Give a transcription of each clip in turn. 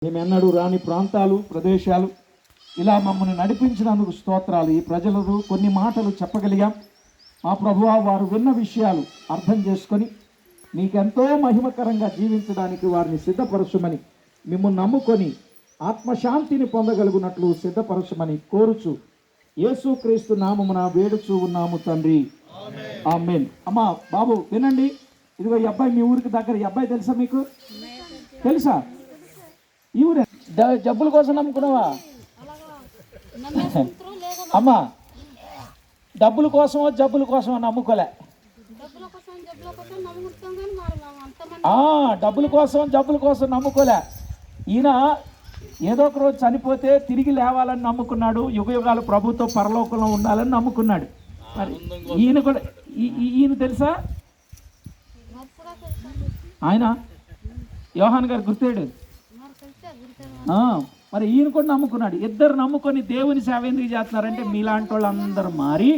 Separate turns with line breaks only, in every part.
మేమెన్నడూ రాని ప్రాంతాలు, ప్రదేశాలు ఇలా మమ్మల్ని నడిపించినందుకు స్తోత్రాలు. ఈ ప్రజలకు కొన్ని మాటలు చెప్పగలిగాం. మా ప్రభువా, వారు విన్న విషయాలు అర్థం చేసుకొని మీకెంతో మహిమకరంగా జీవించడానికి వారిని సిద్ధపరచమని మిమ్మల్ని నమ్ముకొని ఆత్మశాంతిని పొందగలుగునట్లు సిద్ధపరచమని కోరుచు యేసుక్రీస్తు నామమున వేడుచూ ఉన్నాము తండ్రి, ఆమేన్. అమ్మా బాబు వినండి, ఇదిగో ఈ అబ్బాయి మీ ఊరికి దగ్గర. ఈ అబ్బాయి తెలుసా మీకు? తెలుసా? ఈ ఊరే. జబ్బుల కోసం నమ్ముకున్నావా అమ్మా? డబ్బుల కోసమో జబ్బుల కోసమో నమ్ముకోలే. డబ్బుల కోసం జబ్బుల కోసం నమ్ముకోలే. ఈయన ఏదో ఒక రోజు చనిపోతే తిరిగి లేవాలని నమ్ముకున్నాడు. యుగయుగాలు ప్రభుతో పరలోకంలో ఉండాలని నమ్ముకున్నాడు. మరి ఈయన కూడా ఈయన తెలుసా? ఆయన యోహాన్ గారు గుర్తేడు. మరి ఈయన కూడా నమ్ముకున్నాడు. ఇద్దరు నమ్ముకొని దేవుని సేవ ఎందుకు చేస్తున్నారంటే మీలాంటి వాళ్ళందరూ మారి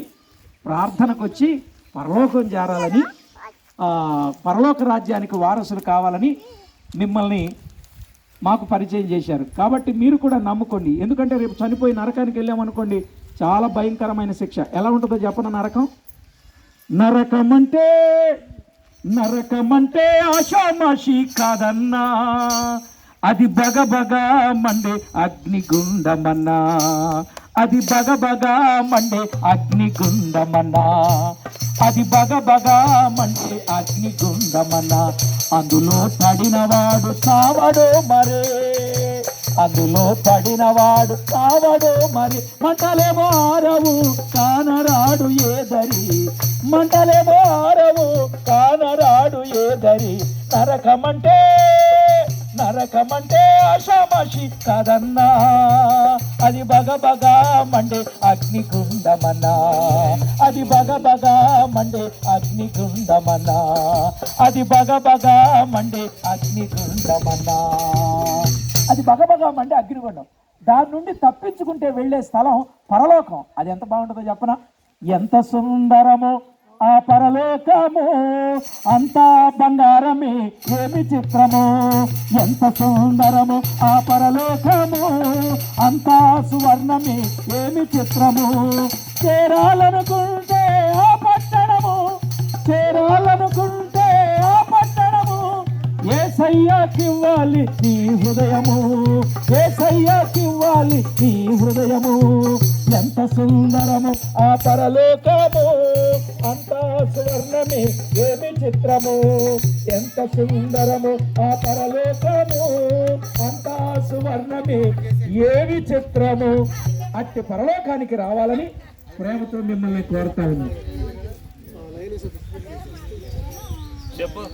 ప్రార్థనకు వచ్చి పరలోకం చేరాలని, పరలోక రాజ్యానికి వారసులు కావాలని మిమ్మల్ని మాకు పరిచయం చేశారు. కాబట్టి మీరు కూడా నమ్ముకోండి. ఎందుకంటే రేపు చనిపోయి నరకానికి వెళ్ళామనుకోండి, చాలా భయంకరమైన శిక్ష. ఎలా ఉంటుందో చెప్పన? నరకమంటే ఆషామాషి కాదన్నా, అది బగబగ మండే అగ్నిగుండమన్నా, అది బగబగ మండే అగ్నిగుండమన్నా, అది బగబగ మండే అగ్నిగుండమన్నా. అందులో పడినవాడు చావడు మరే, అందులో పడినవాడు చావడు మరి. మంటలేమో ఆరవు కానరాడు ఏదరి, మంటలేమో ఆరవు కానరాడు ఏదరి. నరకమంటే ఆషామాషి కాదన్నా, అది బగబగ మండే అగ్నిగుండమన్నా, అది బగబగ మండే అగ్నిగుండమన్నా, అది బగబగ మండే అగ్నిగుండమన్నా, అది బగబగ మండే అగ్నిగుండం. దాని నుండి తప్పించుకుంటే వెళ్ళే స్థలం పరలోకం. అది ఎంత బాగుంటుందో చెప్పనా? ఎంత సుందరమో ఆ పరలోకము, అంతా బంగారమే ఏమి చిత్రము. ఎంత సుందరము ఆ పరలోకము, అంతా సువర్ణమే ఏమి చిత్రము. చేరాలనుకుంటే ఆ పట్టణము, చేరాలనుకుంటే ఆ పట్టణము, యేసయ్యకివ్వాలి నీ హృదయము, యేసయ్యకివ్వాలి నీ హృదయము. ఎంత సుందరము ఆ పరలోకము, అంతా సువర్ణమే ఏమి చిత్రము. ఎంత సుందరము ఆ పరలోకము, అంతా సువర్ణమే ఏమి చిత్రము. అట్టి పరలోకానికి రావాలని ప్రేమతో మిమ్మల్ని కోరుతా ఉన్నాను. చెప్పు.